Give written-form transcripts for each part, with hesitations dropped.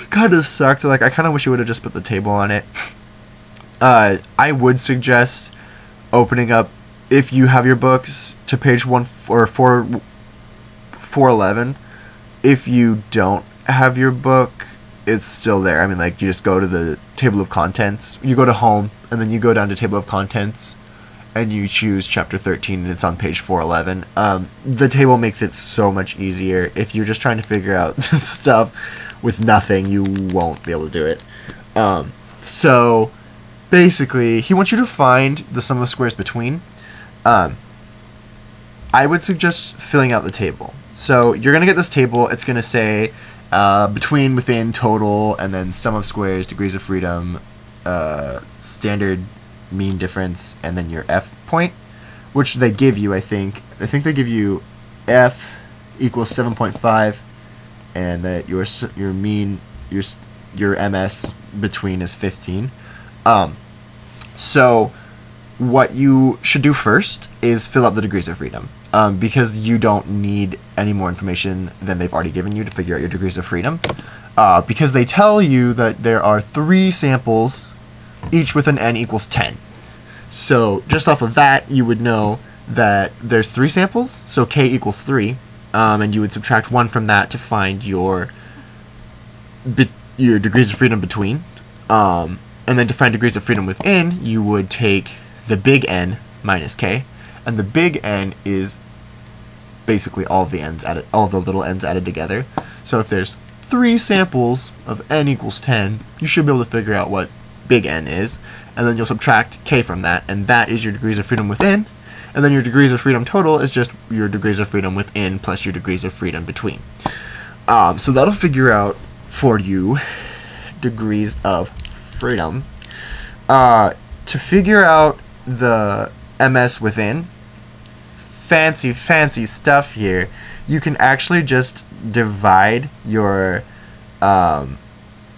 kind of sucked. Like, I kind of wish you would have just put the table on it. I would suggest opening up, if you have your books, to page 411. If you don't have your book, it's still there. I mean, like, you just go to the table of contents. You go to home, and then you go down to table of contents, and you choose chapter 13, and it's on page 411. The table makes it so much easier. If you're just trying to figure out stuff with nothing, you won't be able to do it. So basically, he wants you to find the sum of squares between. I would suggest filling out the table. So you're going to get this table. It's going to say between, within, total, and then sum of squares, degrees of freedom, standard, mean difference, and then your F point, which they give you, I think. I think they give you F equals 7.5, and that your mean, your MS between is 15. So what you should do first is fill out the degrees of freedom, because you don't need any more information than they've already given you to figure out your degrees of freedom, because they tell you that there are 3 samples, each with an n equals 10. So just off of that, you would know that there's 3 samples, so k equals 3, and you would subtract 1 from that to find your degrees of freedom between. And then to find degrees of freedom within, you would take the big N minus k, and the big N is basically all the n's added, all the little n's added together. So if there's 3 samples of n equals 10, you should be able to figure out what big N is, and then you'll subtract k from that, and that is your degrees of freedom within, and then your degrees of freedom total is just your degrees of freedom within plus your degrees of freedom between. So that'll figure out for you degrees of freedom. To figure out the MS within, fancy stuff here, you can actually just divide your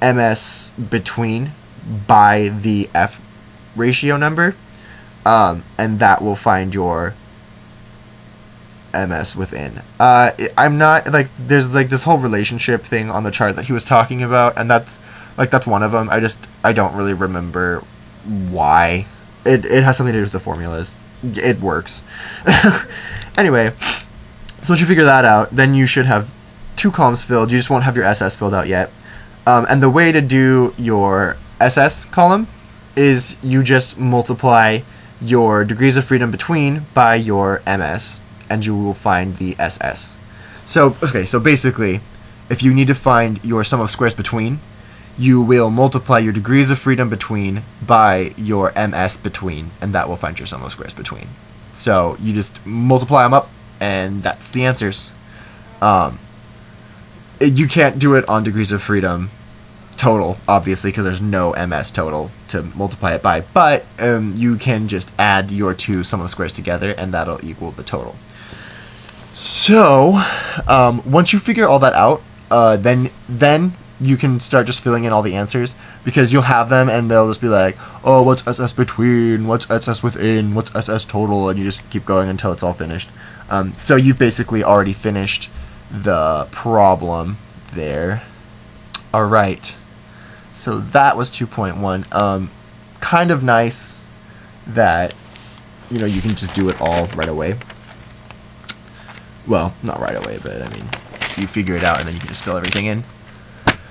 MS between by the F ratio number, and that will find your MS within. I'm not, like, there's like this whole relationship thing on the chart that he was talking about, and that's one of them. I don't really remember why. It has something to do with the formulas. It works. Anyway, so once you figure that out, then you should have 2 columns filled. You just won't have your SS filled out yet. And the way to do your SS column is you just multiply your degrees of freedom between by your MS, and you will find the SS. So, okay, so basically, if you need to find your sum of squares between, you will multiply your degrees of freedom between by your MS between, and that will find your sum of squares between. So you just multiply them up, and that's the answers. You can't do it on degrees of freedom total, obviously, because there's no MS total to multiply it by, but you can just add your 2 sum of squares together, and that'll equal the total. So once you figure all that out, then you can start just filling in all the answers, because you'll have them and they'll just be like, oh, what's SS between, what's SS within, what's SS total, and you just keep going until it's all finished. So you've basically already finished the problem there. Alright, so that was 2.1. Kind of nice that, you know, you can just do it all right away. Well, not right away, but I mean, you figure it out and then you can just fill everything in.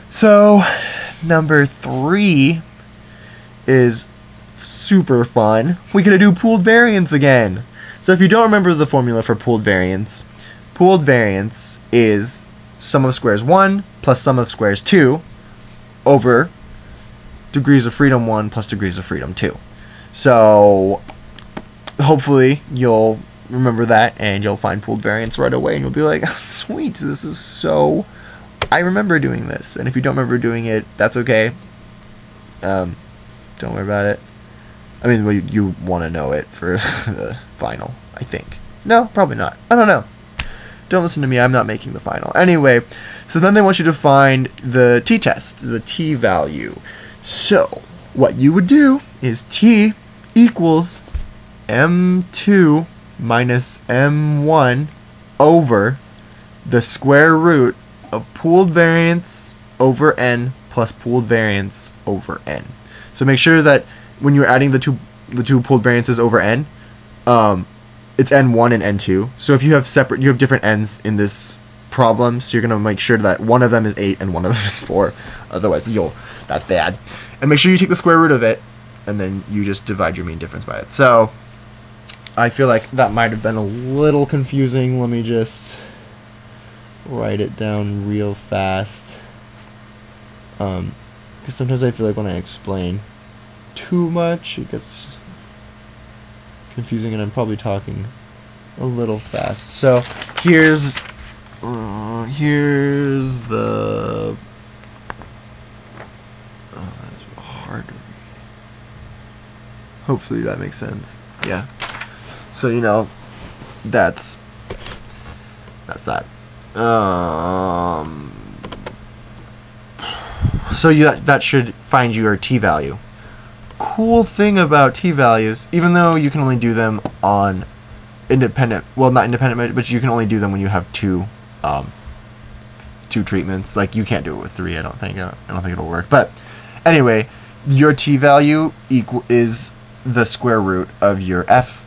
So, number 3 is super fun. We gotta do pooled variance again. So if you don't remember the formula for pooled variance is sum of squares 1 plus sum of squares 2 over degrees of freedom 1 plus degrees of freedom 2. So hopefully you'll remember that and you'll find pooled variance right away and you'll be like, sweet, this is so... I remember doing this, and if you don't remember doing it, that's okay. Don't worry about it. I mean, well, you want to know it for the final, I think. No, probably not. I don't know. Don't listen to me, I'm not making the final. Anyway, so then they want you to find the t-test, the t-value. So, what you would do is t equals m2 minus m1 over the square root of pooled variance over n plus pooled variance over n. So make sure that when you're adding the two pooled variances over n, it's n1 and n2. So if you have different n's in this problem, so you're gonna make sure that one of them is 8 and one of them is 4. Otherwise, that's bad. And make sure you take the square root of it, and then you just divide your mean difference by it. So I feel like that might have been a little confusing. Let me just write it down real fast. Because sometimes I feel like when I explain too much, it gets confusing, and I'm probably talking a little fast. So here's the that's hard. Hopefully that makes sense. Yeah. So that's that. So that should find your t-value. Cool thing about t-values, even though you can only do them on independent, well, not independent, but you can only do them when you have two treatments. Like, you can't do it with 3. I don't think it'll work. But anyway, your t-value is the square root of your f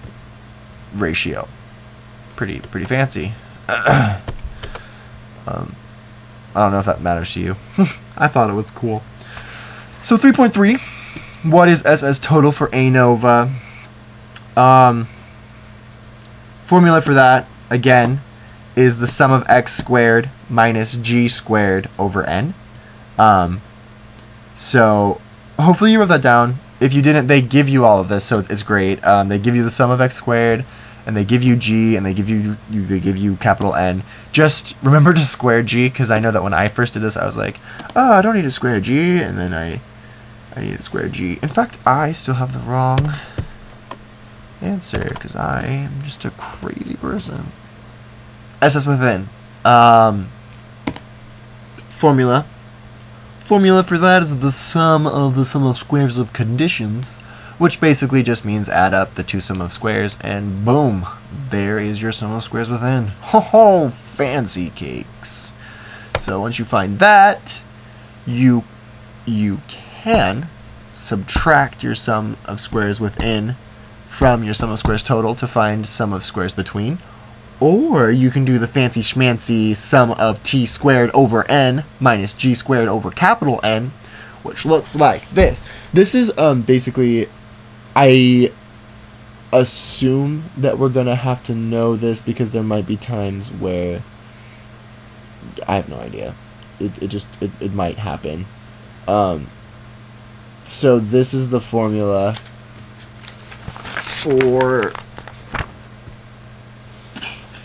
ratio. Pretty fancy. I don't know if that matters to you. I thought it was cool. So 3.3, what is SS total for ANOVA? Formula for that, again, is the sum of x squared minus g squared over n. So hopefully you wrote that down. If you didn't, they give you all of this, so it's great. They give you the sum of x squared, and they give you g, and they give you capital N. Just remember to square g, because I know that when I first did this, I was like, oh, I don't need to square g, and then I need to square g. In fact, I still have the wrong answer, because I am just a crazy person. SS within. Formula for that is the sum of squares of conditions, which basically just means add up the two sum of squares, and boom, there is your sum of squares within. Ho ho, fancy cakes. So once you find that, you can subtract your sum of squares within from your sum of squares total to find sum of squares between. Or you can do the fancy schmancy sum of t squared over n minus g squared over capital N, which looks like this. This is basically, I assume that we're going to have to know this because there might be times where I have no idea. It might happen. So this is the formula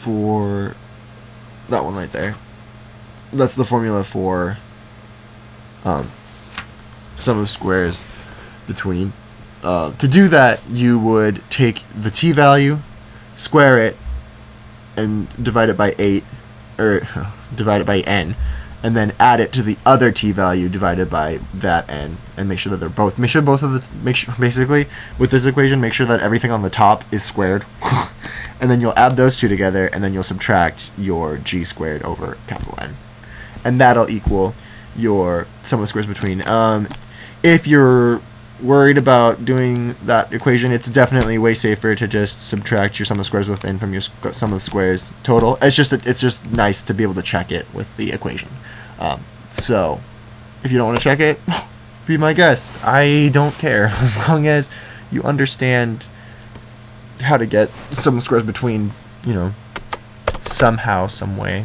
for that one right there. That's the formula for sum of squares between. To do that, you would take the t-value, square it, and divide it by 8, or divide it by n, and then add it to the other t-value divided by that n, and make sure that they're both. Basically, with this equation, make sure that everything on the top is squared, and then you'll add those two together, and then you'll subtract your g squared over capital N, and that'll equal your sum of squares between. If you're worried about doing that equation, it's definitely way safer to just subtract your sum of squares within from your sum of squares total. It's just nice to be able to check it with the equation. So if you don't want to check it, be my guest. I don't care, as long as you understand how to get sum of squares between, somehow, some way.